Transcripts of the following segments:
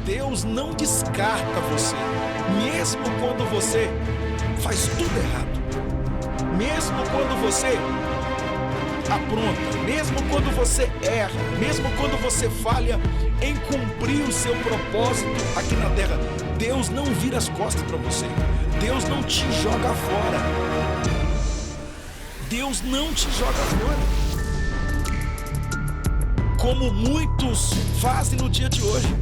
Deus não descarta você, mesmo quando você faz tudo errado, mesmo quando você apronta, mesmo quando você erra, mesmo quando você falha em cumprir o seu propósito aqui na terra. Deus não vira as costas para você, Deus não te joga fora, Deus não te joga fora, como muitos fazem no dia de hoje.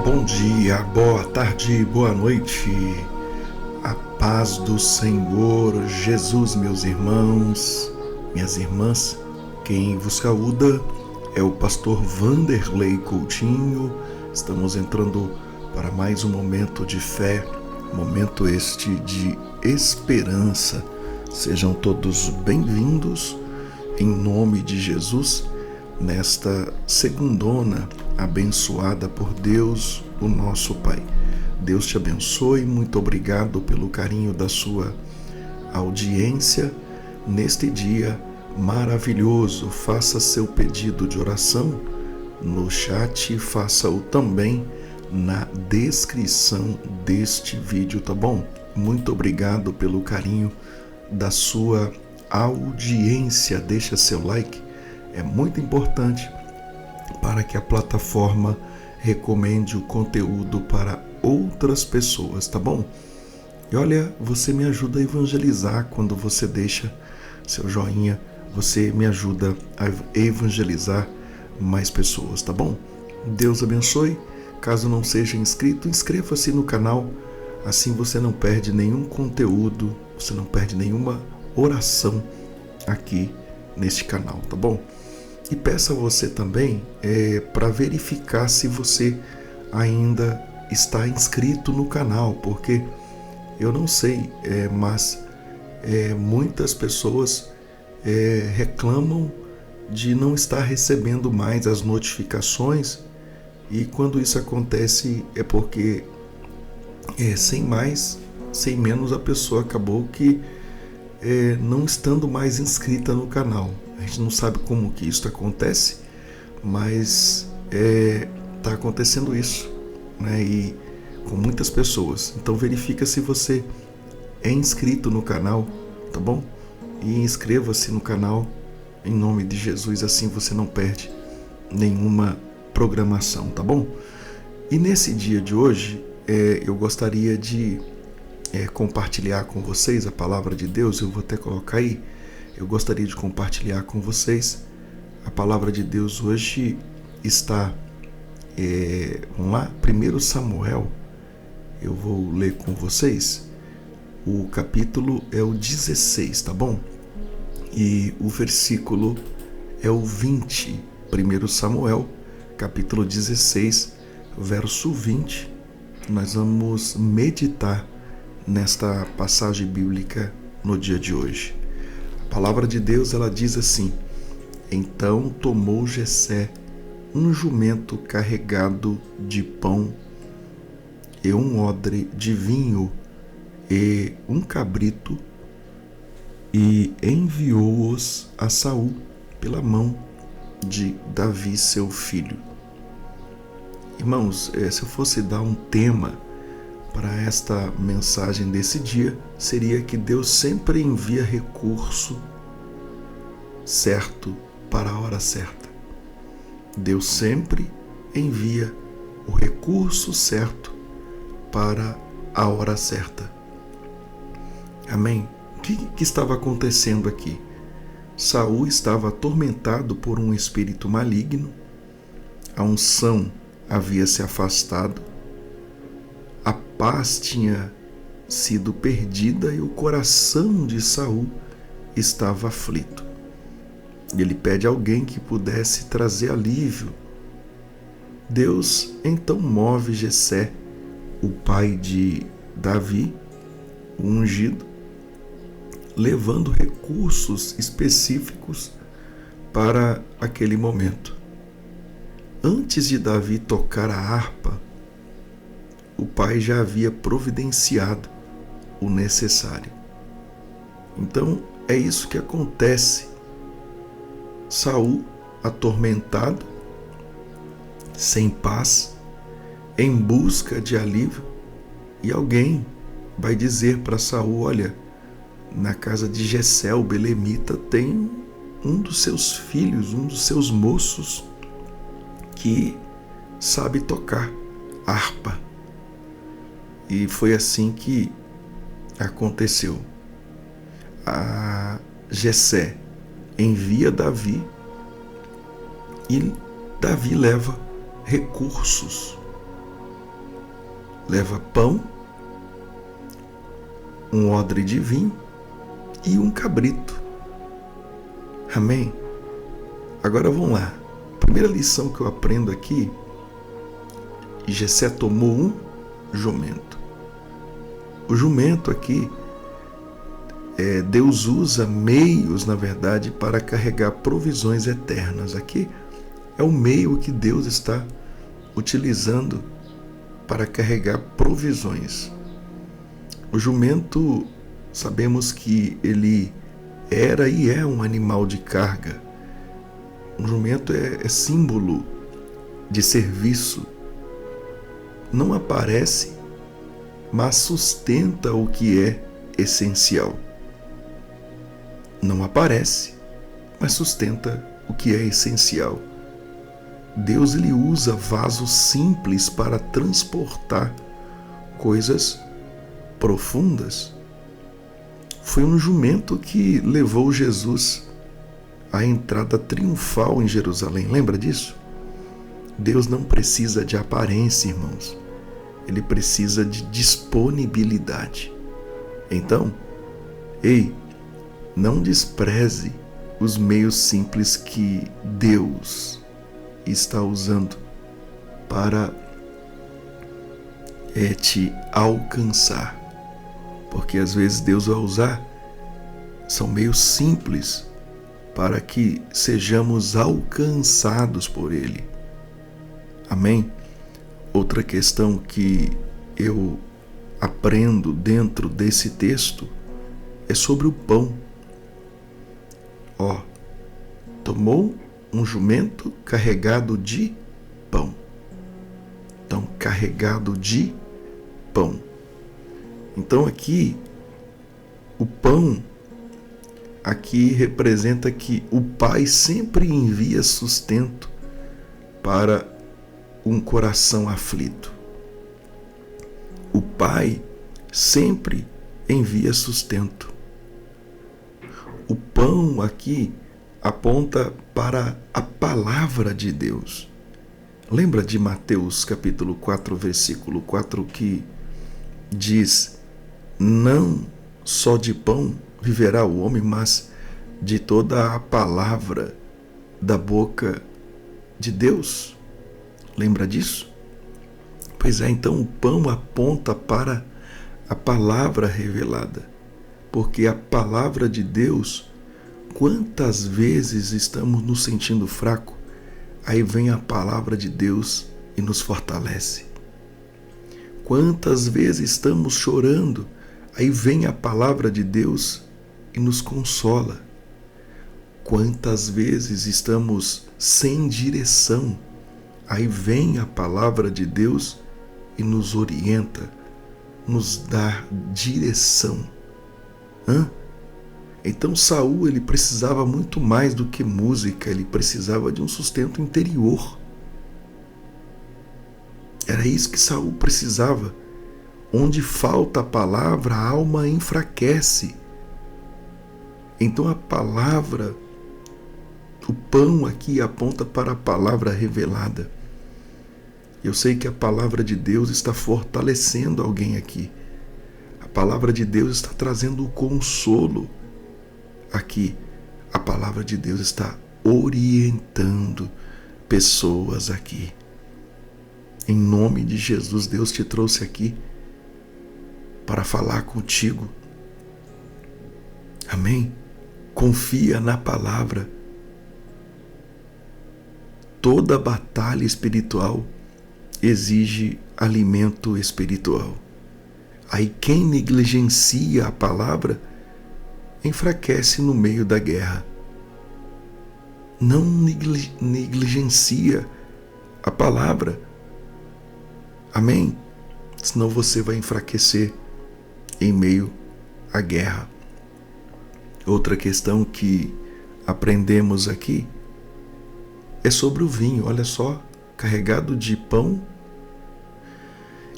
Bom dia, boa tarde, boa noite. A paz do Senhor Jesus, meus irmãos, minhas irmãs. Quem vos saúda é o pastor Vanderlei Coutinho. Estamos entrando para mais um momento de fé, momento este de esperança. Sejam todos bem-vindos em nome de Jesus nesta segundona abençoada por Deus, o nosso Pai. Deus te abençoe, muito obrigado pelo carinho da sua audiência neste dia maravilhoso. Faça seu pedido de oração no chat, faça-o também na descrição deste vídeo, tá bom? Muito obrigado pelo carinho da sua audiência. Deixa seu like, é muito importante para que a plataforma recomende o conteúdo para outras pessoas, tá bom? E olha, você me ajuda a evangelizar quando você deixa seu joinha, você me ajuda a evangelizar mais pessoas, tá bom? Deus abençoe. Caso não seja inscrito, inscreva-se no canal, assim você não perde nenhum conteúdo, você não perde nenhuma oração aqui neste canal, tá bom? E peço a você também para verificar se você ainda está inscrito no canal, porque eu não sei, mas muitas pessoas reclamam de não estar recebendo mais as notificações, e quando isso acontece é porque sem mais, sem menos, a pessoa acabou que não estando mais inscrita no canal. A gente não sabe como que isso acontece, mas está acontecendo isso, né? E com muitas pessoas. Então verifica se você é inscrito no canal, tá bom? E inscreva-se no canal em nome de Jesus, assim você não perde nenhuma programação, tá bom? E nesse dia de hoje eu gostaria de compartilhar com vocês a palavra de Deus. Eu vou até colocar aí. Eu gostaria de compartilhar com vocês a palavra de Deus. Hoje está, vamos lá, 1 Samuel. Eu vou ler com vocês. O capítulo é o 16, tá bom? E o versículo é o 20. 1 Samuel, capítulo 16, verso 20. Nós vamos meditar nesta passagem bíblica no dia de hoje. A palavra de Deus, ela diz assim: então tomou Jessé um jumento carregado de pão e um odre de vinho e um cabrito, e enviou-os a Saul pela mão de Davi, seu filho. Irmãos, se eu fosse dar um tema para esta mensagem desse dia, seria que Deus sempre envia recurso certo para a hora certa. Deus sempre envia o recurso certo para a hora certa. Amém? O que estava acontecendo aqui? Saul estava atormentado por um espírito maligno, a unção havia se afastado, a paz tinha sido perdida e o coração de Saul estava aflito. Ele pede a alguém que pudesse trazer alívio. Deus então move Jessé, o pai de Davi, o ungido, levando recursos específicos para aquele momento. antes de Davi tocar a harpa, o pai já havia providenciado o necessário. Então é isso que acontece. Saul, atormentado, sem paz, em busca de alívio, e alguém vai dizer para Saul: olha, na casa de Jessé, o belemita, tem um dos seus filhos, um dos seus moços, que sabe tocar harpa. E foi assim que aconteceu. A Jessé envia Davi e Davi leva recursos. Leva pão, um odre de vinho e um cabrito. Amém? Agora vamos lá. A primeira lição que eu aprendo aqui: Jessé tomou um jumento. O jumento aqui, Deus usa meios, na verdade, para carregar provisões eternas. Aqui é o meio que Deus está utilizando para carregar provisões. O jumento, sabemos que ele era e é um animal de carga. Um jumento é símbolo de serviço. Não aparece, mas sustenta o que é essencial. Não aparece, mas sustenta o que é essencial. Deus lhe usa vasos simples para transportar coisas profundas. Foi um jumento que levou Jesus à entrada triunfal em Jerusalém. Lembra disso? Deus não precisa de aparência, irmãos. Ele precisa de disponibilidade. Então, não despreze os meios simples que Deus está usando para te alcançar. Porque às vezes Deus vai usar, são meios simples para que sejamos alcançados por Ele. Amém? Outra questão que eu aprendo dentro desse texto é sobre o pão. Tomou um jumento carregado de pão. Então, carregado de pão. Então aqui, o pão aqui representa que o Pai sempre envia sustento para um coração aflito. O Pai sempre envia sustento. O pão aqui aponta para a palavra de Deus. Lembra de Mateus capítulo 4, versículo 4, que diz: não só de pão viverá o homem, mas de toda a palavra da boca de Deus. Lembra disso? Pois é, então o pão aponta para a palavra revelada. Porque a palavra de Deus, quantas vezes estamos nos sentindo fraco, aí vem a palavra de Deus e nos fortalece. Quantas vezes estamos chorando, aí vem a palavra de Deus e nos consola. Quantas vezes estamos sem direção, aí vem a palavra de Deus e nos orienta, nos dá direção. Então Saul, ele precisava muito mais do que música, ele precisava de um sustento interior. Era isso que Saul precisava. Onde falta a palavra, a alma enfraquece. Então a palavra, o pão aqui aponta para a palavra revelada. Eu sei que a palavra de Deus está fortalecendo alguém aqui. A palavra de Deus está trazendo o consolo aqui. A palavra de Deus está orientando pessoas aqui. Em nome de Jesus, Deus te trouxe aqui para falar contigo. Amém? Confia na palavra. toda batalha espiritual exige alimento espiritual. Aí quem negligencia a palavra enfraquece no meio da guerra. Não negligencia a palavra. Amém? Senão você vai enfraquecer em meio à guerra. Outra questão que aprendemos aqui é sobre o vinho. Olha só, carregado de pão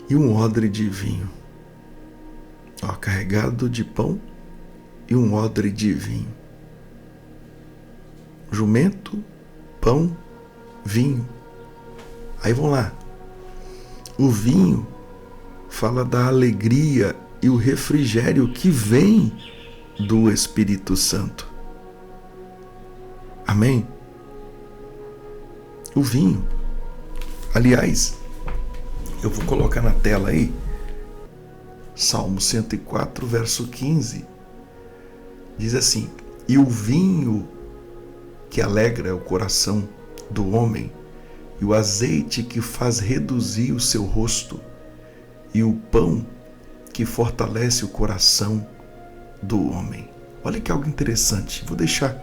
e um odre de vinho. Ó, carregado de pão e um odre de vinho. Jumento, pão, vinho. Aí vamos lá. O vinho fala da alegria e o refrigério que vem do Espírito Santo. Amém? O vinho. Aliás, eu vou colocar na tela aí Salmo 104, verso 15. Diz assim: e o vinho que alegra o coração do homem, e o azeite que faz reduzir o seu rosto, e o pão que fortalece o coração do homem. Olha que algo interessante. Vou deixar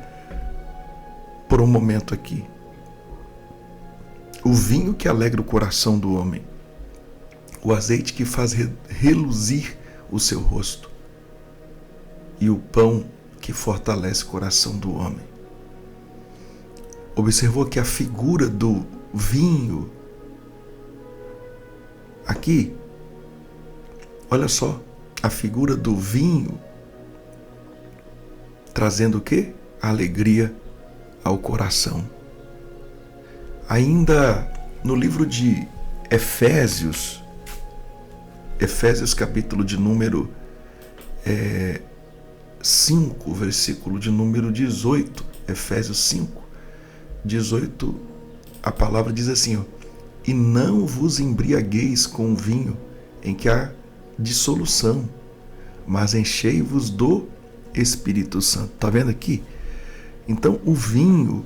por um momento aqui. O vinho que alegra o coração do homem, o azeite que faz reluzir o seu rosto, e o pão que fortalece o coração do homem. Observou que a figura do vinho aqui, olha só, a figura do vinho trazendo o quê? A alegria ao coração. Ainda no livro de Efésios capítulo de número 5, versículo de número 18, Efésios 5, 18, a palavra diz assim, ó, e não vos embriagueis com vinho em que há dissolução, mas enchei-vos do Espírito Santo. Está vendo aqui? Então o vinho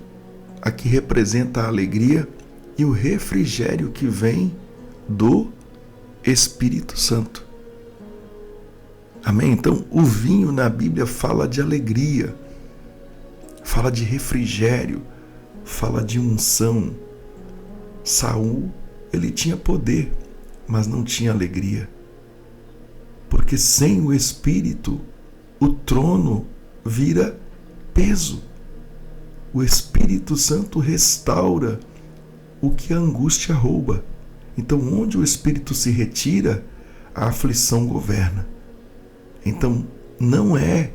aqui representa a alegria e o refrigério que vem do Espírito Santo. Amém? Então o vinho na Bíblia fala de alegria, fala de refrigério, fala de unção. Saul, ele tinha poder, mas não tinha alegria. Porque sem o Espírito, o trono vira peso. O Espírito Santo restaura o que a angústia rouba. Então, onde o Espírito se retira, a aflição governa. Então, não é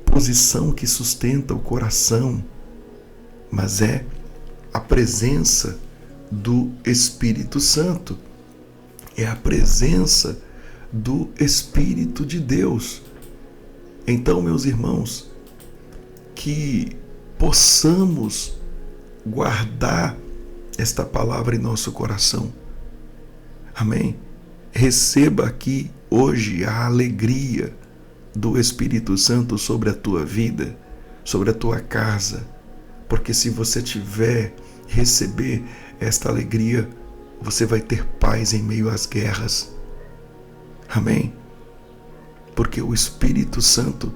posição que sustenta o coração, mas é a presença do Espírito Santo. É a presença do Espírito de Deus. Então, meus irmãos, que possamos guardar esta palavra em nosso coração. Amém? Receba aqui hoje a alegria do Espírito Santo sobre a tua vida, sobre a tua casa, porque se você receber esta alegria, você vai ter paz em meio às guerras. Amém? Porque o Espírito Santo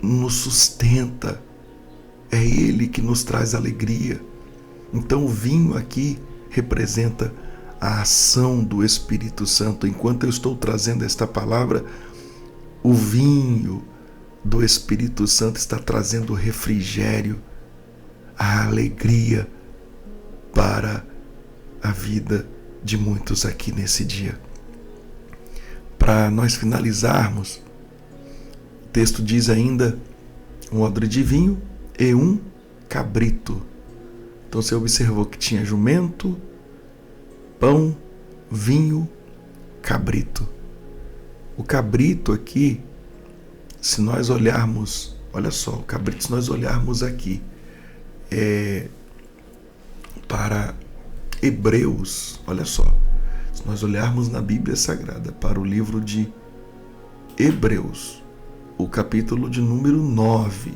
nos sustenta, é Ele que nos traz alegria. Então o vinho aqui representa a ação do Espírito Santo. Enquanto eu estou trazendo esta palavra, o vinho do Espírito Santo está trazendo refrigério, a alegria para a vida de muitos aqui nesse dia. Para nós finalizarmos, o texto diz ainda um odre de vinho e um cabrito. Então você observou que tinha jumento, pão, vinho, cabrito. O cabrito aqui, se nós olharmos, olha só, o cabrito, se nós olharmos aqui, para Hebreus, olha só, se nós olharmos na Bíblia Sagrada, para o livro de Hebreus, o capítulo de número 9,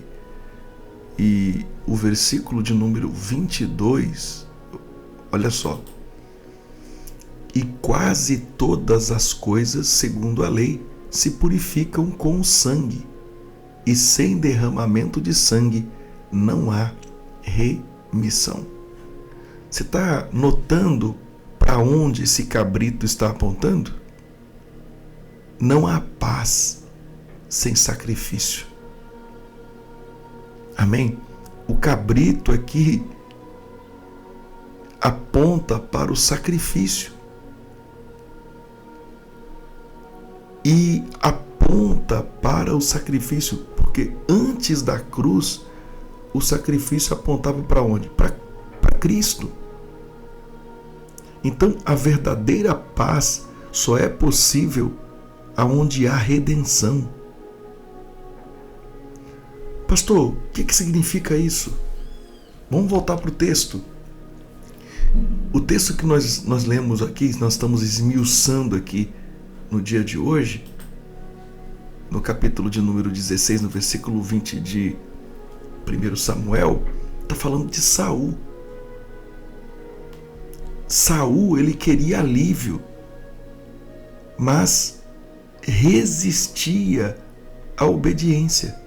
E o versículo de número 22, olha só. E quase todas as coisas, segundo a lei, se purificam com o sangue, e sem derramamento de sangue não há remissão. Você está notando para onde esse cabrito está apontando? Não há paz sem sacrifício. Amém? O cabrito aqui aponta para o sacrifício. E aponta para o sacrifício, porque antes da cruz, o sacrifício apontava para onde? Para Cristo. Então, a verdadeira paz só é possível aonde há redenção. Pastor, o que significa isso? Vamos voltar para o texto. O texto que nós lemos aqui, nós estamos esmiuçando aqui no dia de hoje, no capítulo de número 16, no versículo 20 de 1 Samuel, está falando de Saul. Saul, ele queria alívio, mas resistia à obediência.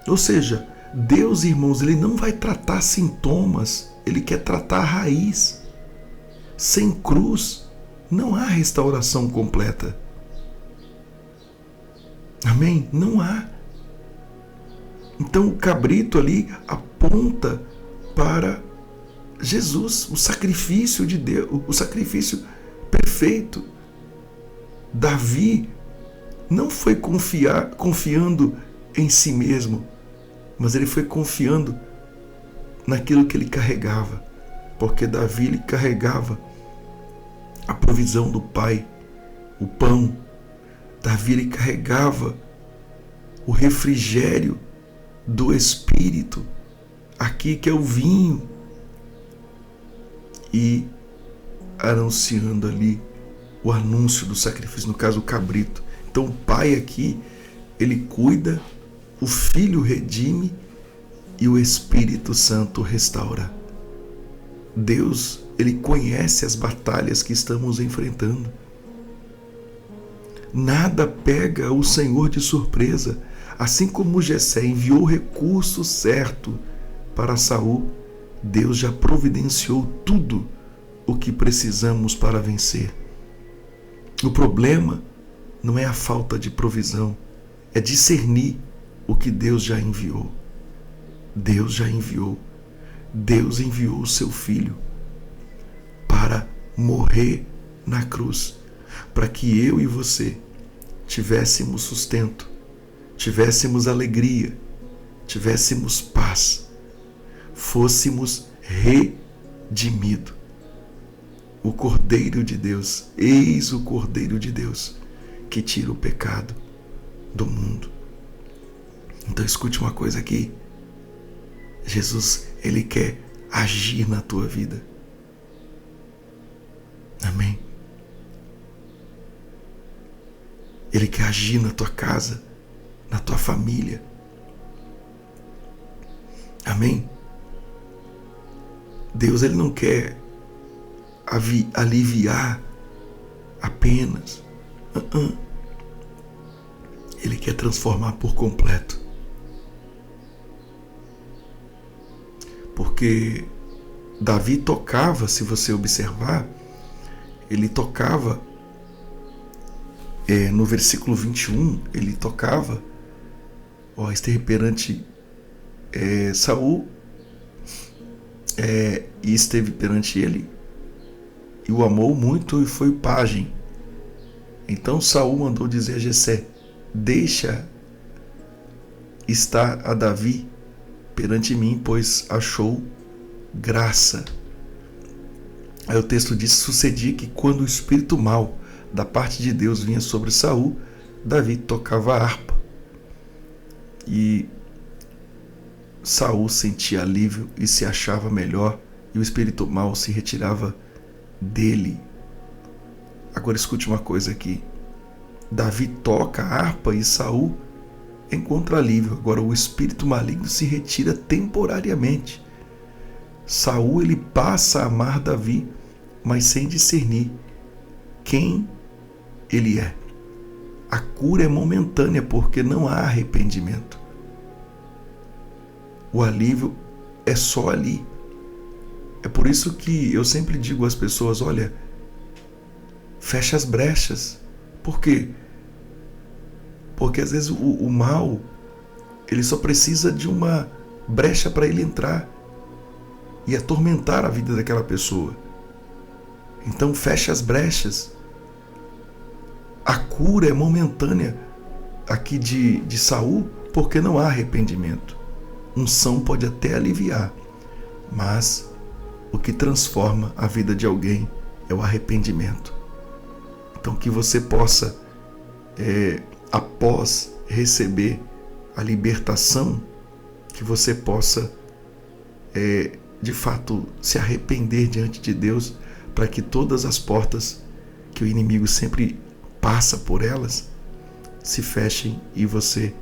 Ou seja, Deus, irmãos, ele não vai tratar sintomas, ele quer tratar a raiz. Sem cruz, não há restauração completa. Amém? Não há. Então o cabrito ali aponta para Jesus, o sacrifício de Deus, o sacrifício perfeito. Davi não foi confiando em si mesmo, mas ele foi confiando naquilo que ele carregava, porque Davi ele carregava a provisão do Pai, o pão. Davi ele carregava o refrigério do Espírito, aqui que é o vinho, e anunciando ali o anúncio do sacrifício, no caso o cabrito. Então o Pai aqui, ele cuida, o Filho redime e o Espírito Santo restaura. Deus, ele conhece as batalhas que estamos enfrentando. Nada pega o Senhor de surpresa. Assim como Jessé enviou o recurso certo para Saul, Deus já providenciou tudo o que precisamos para vencer. O problema não é a falta de provisão, é discernir o que Deus já enviou. Deus já enviou. Deus enviou o seu Filho para morrer na cruz, para que eu e você tivéssemos sustento, tivéssemos alegria, tivéssemos paz, fôssemos redimidos. O Cordeiro de Deus, eis o Cordeiro de Deus, que tira o pecado do mundo. Então escute uma coisa aqui. Jesus, ele quer agir na tua vida. Amém? Ele quer agir na tua casa, na tua família. Amém? Deus, ele não quer aliviar apenas. Ele quer transformar por completo. Porque Davi tocava, se você observar, ele tocava, no versículo 21, ele tocava, esteve perante Saul, e esteve perante ele, e o amou muito e foi pajem. Então Saul mandou dizer a Jessé: deixa estar a Davi perante mim, pois achou graça. Aí o texto diz: sucedia que quando o espírito mau da parte de Deus vinha sobre Saul, Davi tocava a harpa. E Saul sentia alívio e se achava melhor, e o espírito mau se retirava dele. Agora escute uma coisa aqui. Davi toca a harpa e Saul encontra alívio. Agora o espírito maligno se retira temporariamente. Saul, ele passa a amar Davi, mas sem discernir quem ele é. A cura é momentânea porque não há arrependimento. O alívio é só ali. É por isso que eu sempre digo às pessoas, olha, fecha as brechas. Por quê? Porque às vezes o mal, ele só precisa de uma brecha para ele entrar e atormentar a vida daquela pessoa. Então fecha as brechas. A cura é momentânea aqui de Saul, porque não há arrependimento. Unção pode até aliviar, mas o que transforma a vida de alguém é o arrependimento. Então que você possa, após receber a libertação, que você possa, de fato, se arrepender diante de Deus, para que todas as portas que o inimigo sempre passa por elas se fechem e você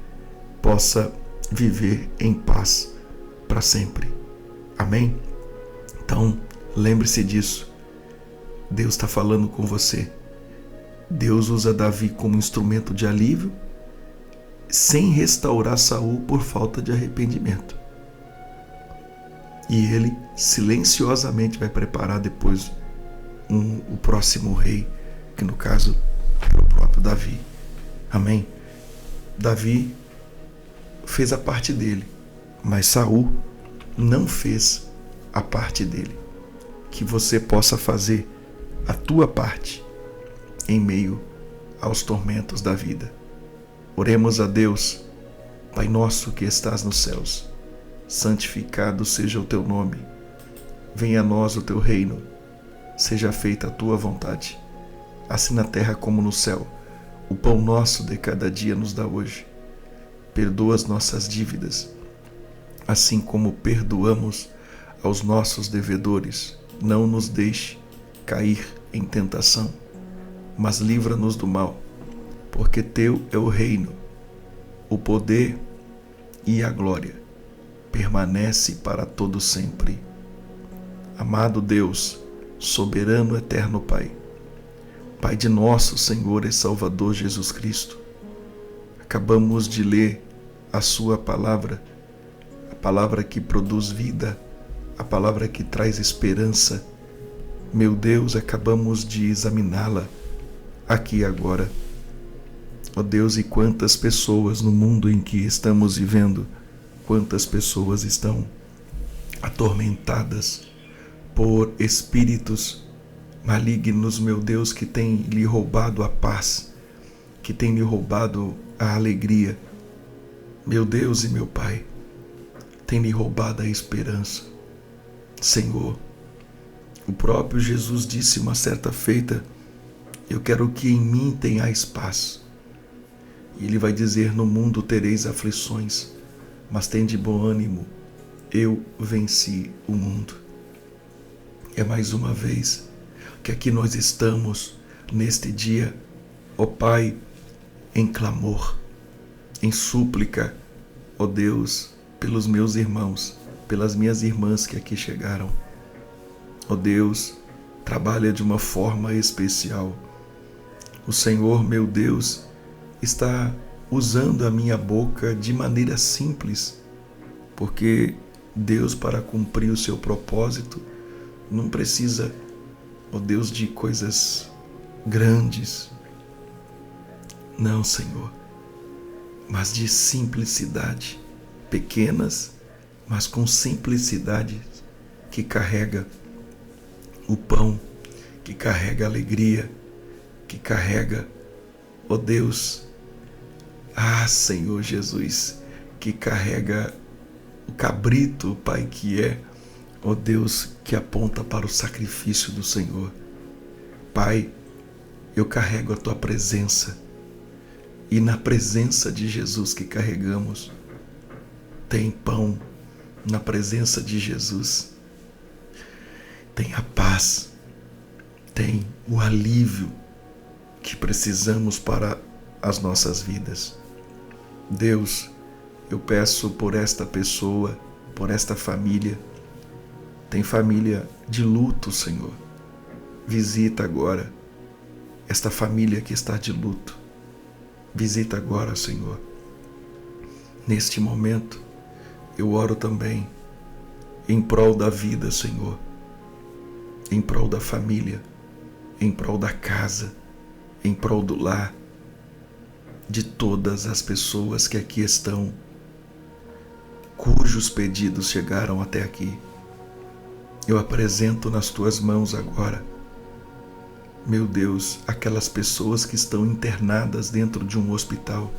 possa viver em paz para sempre. Amém? Então, lembre-se disso. Deus está falando com você. Deus usa Davi como instrumento de alívio, sem restaurar Saul por falta de arrependimento. E ele silenciosamente vai preparar depois o próximo rei, que no caso era o próprio Davi. Amém? Davi fez a parte dele, mas Saul não fez a parte dele. Que você possa fazer a tua parte em meio aos tormentos da vida. Oremos a Deus. Pai nosso que estás nos céus, santificado seja o teu nome. Venha a nós o teu reino. Seja feita a tua vontade, assim na terra como no céu. O pão nosso de cada dia nos dá hoje. Perdoa as nossas dívidas, assim como perdoamos aos nossos devedores. Não nos deixe cair em tentação, mas livra-nos do mal, porque teu é o reino, o poder e a glória. Permanece para todo sempre. Amado Deus, soberano eterno Pai, Pai de nosso Senhor e Salvador Jesus Cristo, acabamos de ler a sua palavra, a palavra que produz vida, a palavra que traz esperança. Meu Deus, acabamos de examiná-la aqui agora. Ó Deus, e quantas pessoas no mundo em que estamos vivendo, quantas pessoas estão atormentadas por espíritos malignos, meu Deus, que têm lhe roubado a paz, que têm lhe roubado a alegria. Meu Deus e meu Pai, têm lhe roubado a esperança. Senhor, o próprio Jesus disse uma certa feita, eu quero que em mim tenhais paz. E ele vai dizer, no mundo tereis aflições, mas tende bom ânimo, eu venci o mundo. É mais uma vez que aqui nós estamos neste dia, ó Pai, em clamor, em súplica, ó Deus, pelos meus irmãos, pelas minhas irmãs que aqui chegaram. Ó Deus, trabalha de uma forma especial. O Senhor, meu Deus, está usando a minha boca de maneira simples, porque Deus, para cumprir o seu propósito, não precisa, ó Deus, de coisas grandes. Não, Senhor, mas de simplicidade, pequenas, mas com simplicidade, que carrega o pão, que carrega a alegria, que carrega, ó Deus, Senhor Jesus, que carrega o cabrito, Pai, que é, ó Deus, que aponta para o sacrifício do Senhor. Pai, eu carrego a tua presença, e na presença de Jesus que carregamos, tem pão. Na presença de Jesus tem a paz, tem o alívio que precisamos para as nossas vidas. Deus, eu peço por esta pessoa, por esta família. Tem família de luto, Senhor. Visita agora esta família que está de luto. Visita agora, Senhor. Neste momento, eu oro também em prol da vida, Senhor, em prol da família, em prol da casa, em prol do lar, de todas as pessoas que aqui estão, cujos pedidos chegaram até aqui. Eu apresento nas tuas mãos agora, meu Deus, aquelas pessoas que estão internadas dentro de um hospital.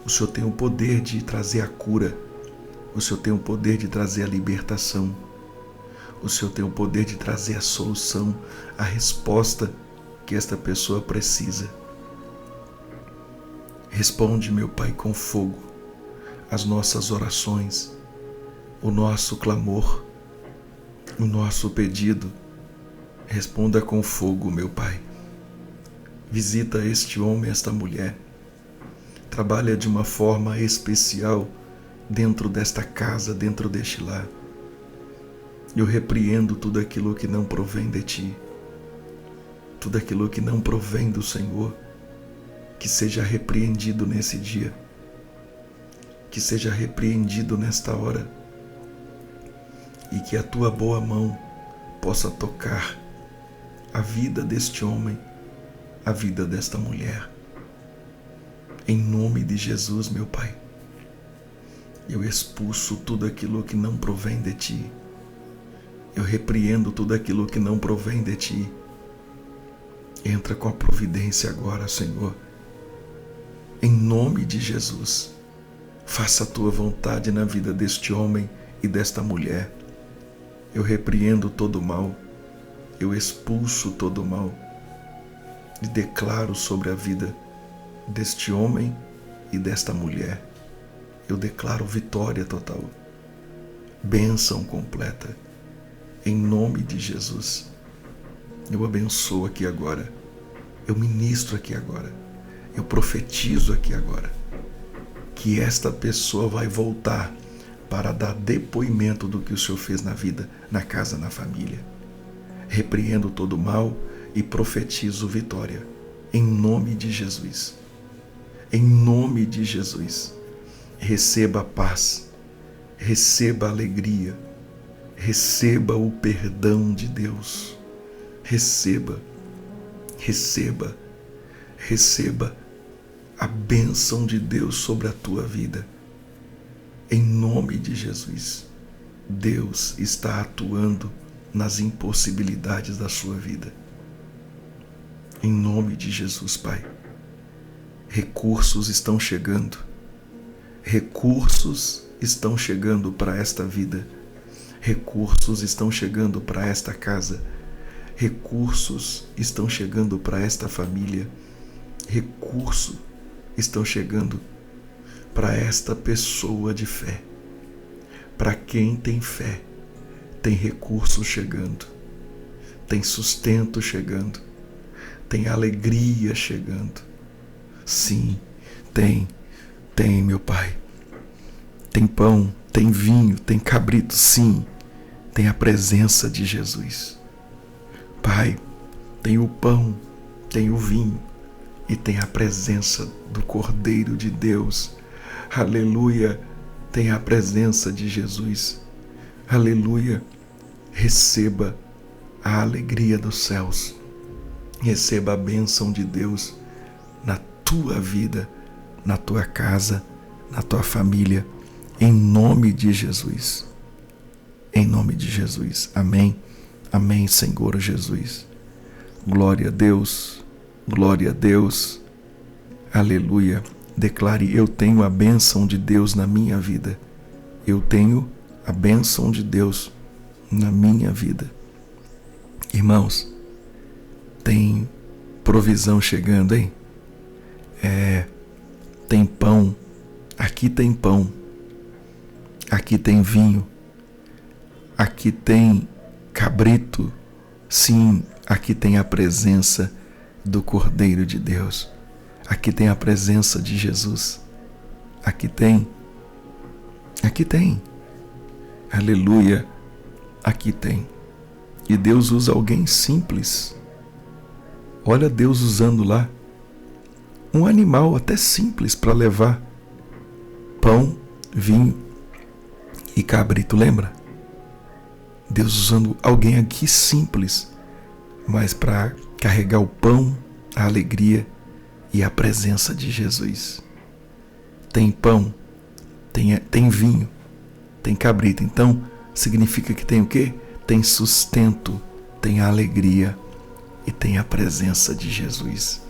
O Senhor tem o poder de trazer a cura. O Senhor tem o poder de trazer a libertação. O Senhor tem o poder de trazer a solução, a resposta que esta pessoa precisa. Responde, meu Pai, com fogo as nossas orações, o nosso clamor, o nosso pedido. Responda com fogo, meu Pai. Visita este homem, esta mulher. Trabalha de uma forma especial dentro desta casa, dentro deste lar. Eu repreendo tudo aquilo que não provém de Ti, tudo aquilo que não provém do Senhor, que seja repreendido nesse dia, que seja repreendido nesta hora, e que a Tua boa mão possa tocar a vida deste homem, a vida desta mulher. Em nome de Jesus, meu Pai, eu expulso tudo aquilo que não provém de Ti. Eu repreendo tudo aquilo que não provém de Ti. Entra com a providência agora, Senhor. Em nome de Jesus, faça a Tua vontade na vida deste homem e desta mulher. Eu repreendo todo o mal. Eu expulso todo o mal. E declaro sobre a vida deste homem e desta mulher. Eu declaro vitória total, bênção completa, em nome de Jesus. Eu abençoo aqui agora, eu ministro aqui agora, eu profetizo aqui agora, que esta pessoa vai voltar para dar depoimento do que o Senhor fez na vida, na casa, na família. Repreendo todo o mal e profetizo vitória, em nome de Jesus. Em nome de Jesus, receba a paz, receba a alegria, receba o perdão de Deus, receba a bênção de Deus sobre a tua vida. Em nome de Jesus, Deus está atuando nas impossibilidades da sua vida. Em nome de Jesus, Pai. Recursos estão chegando. Recursos estão chegando para esta vida. Recursos estão chegando para esta casa. Recursos estão chegando para esta família. Recursos estão chegando para esta pessoa de fé. Para quem tem fé, tem recursos chegando. Tem sustento chegando. Tem alegria chegando. Sim, tem, meu Pai. Tem pão, tem vinho, tem cabrito, sim. Tem a presença de Jesus. Pai, tem o pão, tem o vinho e tem a presença do Cordeiro de Deus. Aleluia, tem a presença de Jesus. Aleluia, receba a alegria dos céus. Receba a bênção de Deus na tua vida, na tua casa, na tua família, em nome de Jesus. Em nome de Jesus. Amém. Amém, Senhor Jesus. Glória a Deus. Glória a Deus. Aleluia. Declare: eu tenho a bênção de Deus na minha vida. Eu tenho a bênção de Deus na minha vida. Irmãos, tem provisão chegando, hein? Tem pão, aqui tem pão, aqui tem vinho, aqui tem cabrito, sim, aqui tem a presença do Cordeiro de Deus, aqui tem a presença de Jesus, Aqui tem. Aqui tem. Aleluia. Aqui tem. E Deus usa alguém simples. Olha Deus usando lá um animal até simples para levar pão, vinho e cabrito, lembra? Deus usando alguém aqui simples, mas para carregar o pão, a alegria e a presença de Jesus. Tem pão, tem vinho, tem cabrito. Então, significa que tem o quê? Tem sustento, tem a alegria e tem a presença de Jesus.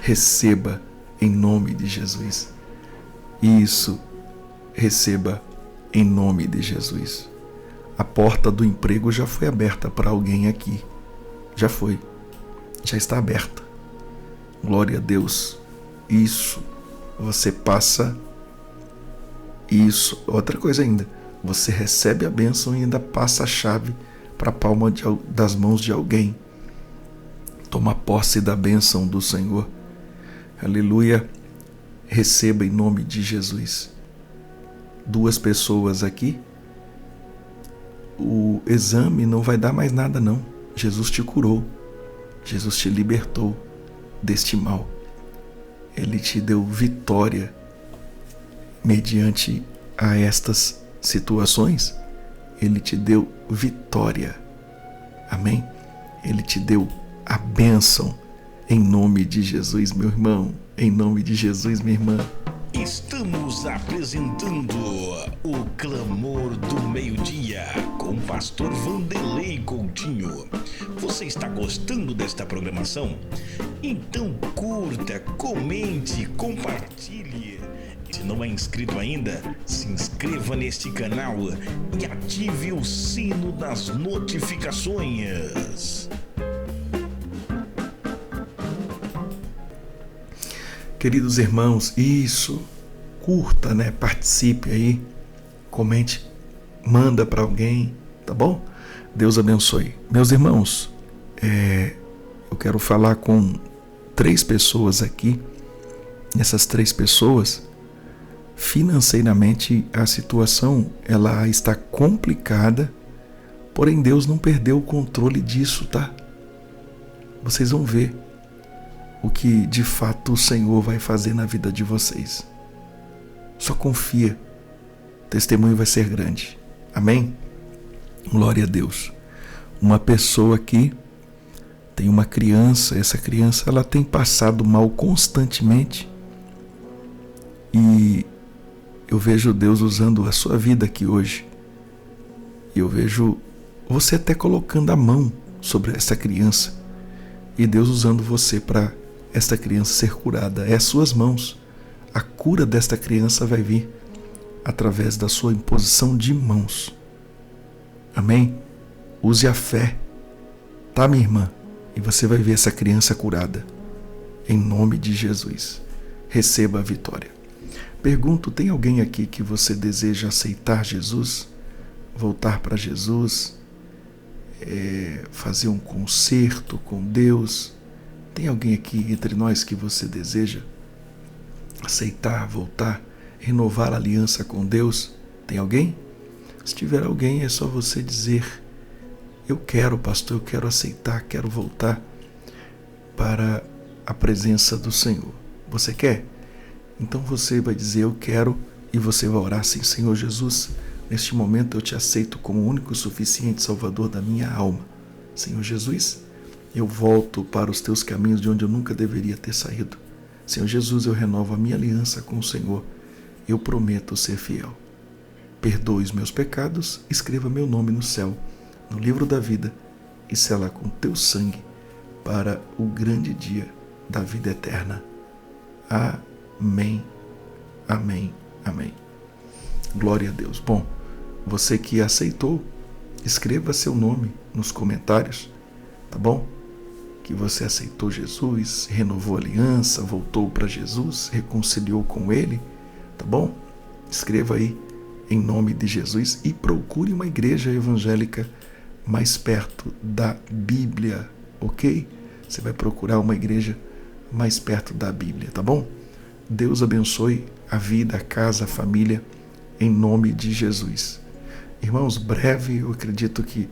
Receba em nome de Jesus. Isso, receba em nome de Jesus. A porta do emprego já foi aberta para alguém aqui. Já foi. Já está aberta. Glória a Deus. Isso. Você passa. Isso. Outra coisa ainda. Você recebe a bênção e ainda passa a chave para a palma das mãos de alguém. Toma posse da bênção do Senhor. Aleluia. Receba em nome de Jesus. 2 pessoas aqui. O exame não vai dar mais nada não. Jesus te curou. Jesus te libertou deste mal. Ele te deu vitória mediante a estas situações. Ele te deu vitória. Amém? Ele te deu a bênção em nome de Jesus, meu irmão. Em nome de Jesus, minha irmã. Estamos apresentando o Clamor do Meio-Dia com o pastor Vanderlei Coutinho. Você está gostando desta programação? Então curta, comente, compartilhe. Se não é inscrito ainda, se inscreva neste canal e ative o sino das notificações. Queridos irmãos, isso, curta, né? Participe aí, comente, manda para alguém, tá bom? Deus abençoe. Meus irmãos, eu quero falar com 3 pessoas aqui. Essas 3 pessoas, financeiramente a situação ela está complicada, porém Deus não perdeu o controle disso, tá? Vocês vão ver o que de fato o Senhor vai fazer na vida de vocês. Só confia, o testemunho vai ser grande. Amém? Glória a Deus. Uma pessoa aqui tem uma criança, essa criança ela tem passado mal constantemente e eu vejo Deus usando a sua vida aqui hoje. E eu vejo você até colocando a mão sobre essa criança e Deus usando você para esta criança ser curada. É as suas mãos. A cura desta criança vai vir através da sua imposição de mãos. Amém? Use a fé, tá, minha irmã? E você vai ver essa criança curada. Em nome de Jesus. Receba a vitória. Pergunto, tem alguém aqui que você deseja aceitar Jesus? Voltar para Jesus? Fazer um concerto com Deus? Tem alguém aqui entre nós que você deseja aceitar, voltar, renovar a aliança com Deus? Tem alguém? Se tiver alguém, é só você dizer: eu quero, pastor, eu quero aceitar, quero voltar para a presença do Senhor. Você quer? Então você vai dizer: eu quero, e você vai orar assim: Senhor Jesus, neste momento eu te aceito como o único e suficiente Salvador da minha alma. Senhor Jesus, eu volto para os teus caminhos de onde eu nunca deveria ter saído. Senhor Jesus, eu renovo a minha aliança com o Senhor. Eu prometo ser fiel. Perdoe os meus pecados, escreva meu nome no céu, no livro da vida, e sela com teu sangue para o grande dia da vida eterna. Amém, amém, amém. Glória a Deus. Bom, você que aceitou, escreva seu nome nos comentários, tá bom? Que você aceitou Jesus, renovou a aliança, voltou para Jesus, reconciliou com Ele, tá bom? Escreva aí em nome de Jesus e procure uma igreja evangélica mais perto da Bíblia, ok? Você vai procurar uma igreja mais perto da Bíblia, tá bom? Deus abençoe a vida, a casa, a família, em nome de Jesus. Irmãos, breve, eu acredito que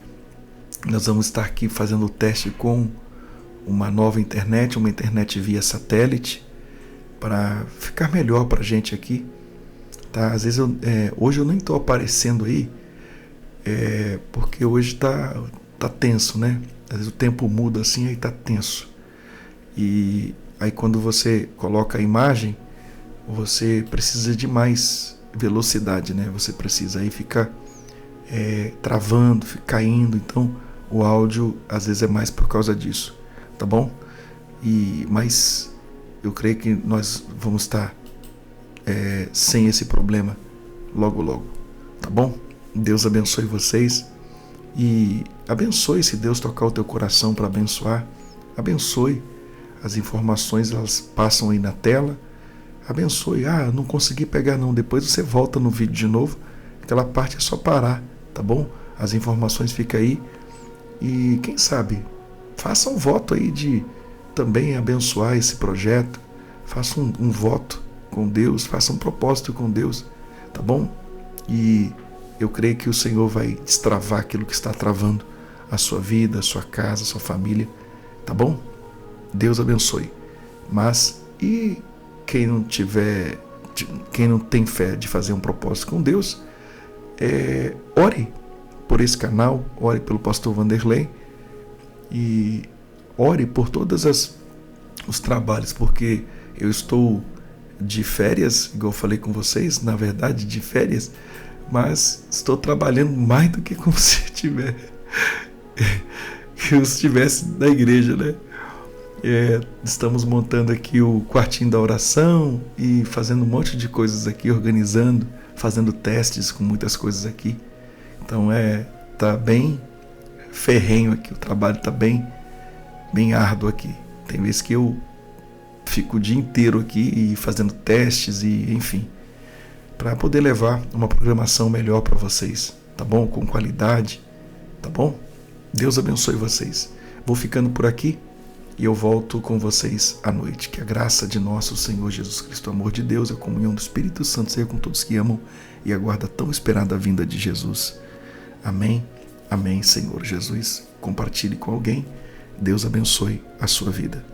nós vamos estar aqui fazendo o teste com uma nova internet, uma internet via satélite, para ficar melhor para a gente aqui. Tá? Às vezes hoje eu nem estou aparecendo aí, porque hoje tá tenso, né? Às vezes o tempo muda assim, aí tá tenso. E aí quando você coloca a imagem, você precisa de mais velocidade, né? Você precisa, aí fica travando, fica caindo. Então o áudio às vezes é mais por causa disso, tá bom? Mas eu creio que nós vamos estar sem esse problema logo logo, tá bom? Deus abençoe vocês e abençoe, se Deus tocar o teu coração para abençoar, abençoe. As informações, elas passam aí na tela, abençoe. Não consegui pegar não, depois você volta no vídeo de novo, aquela parte é só parar, tá bom? As informações ficam aí e quem sabe, faça um voto aí de também abençoar esse projeto, faça um voto com Deus, faça um propósito com Deus, tá bom? E eu creio que o Senhor vai destravar aquilo que está travando a sua vida, a sua casa, a sua família, tá bom? Deus abençoe. Mas e quem não tem fé de fazer um propósito com Deus, ore por esse canal, ore pelo pastor Vanderlei e ore por todos os trabalhos, porque eu estou de férias, igual eu falei com vocês, na verdade de férias, mas estou trabalhando mais do que como se eu estivesse na igreja, né? Estamos montando aqui o quartinho da oração e fazendo um monte de coisas aqui, organizando, fazendo testes com muitas coisas aqui. Então tá bem ferrenho aqui, o trabalho tá bem árduo aqui. Tem vezes que eu fico o dia inteiro aqui e fazendo testes e enfim, para poder levar uma programação melhor para vocês, tá bom? Com qualidade, tá bom? Deus abençoe vocês. Vou ficando por aqui. E eu volto com vocês à noite. Que a graça de nosso Senhor Jesus Cristo, o amor de Deus, a comunhão do Espírito Santo seja com todos que amam e aguardam a tão esperada vinda de Jesus. Amém. Amém, Senhor Jesus. Compartilhe com alguém. Deus abençoe a sua vida.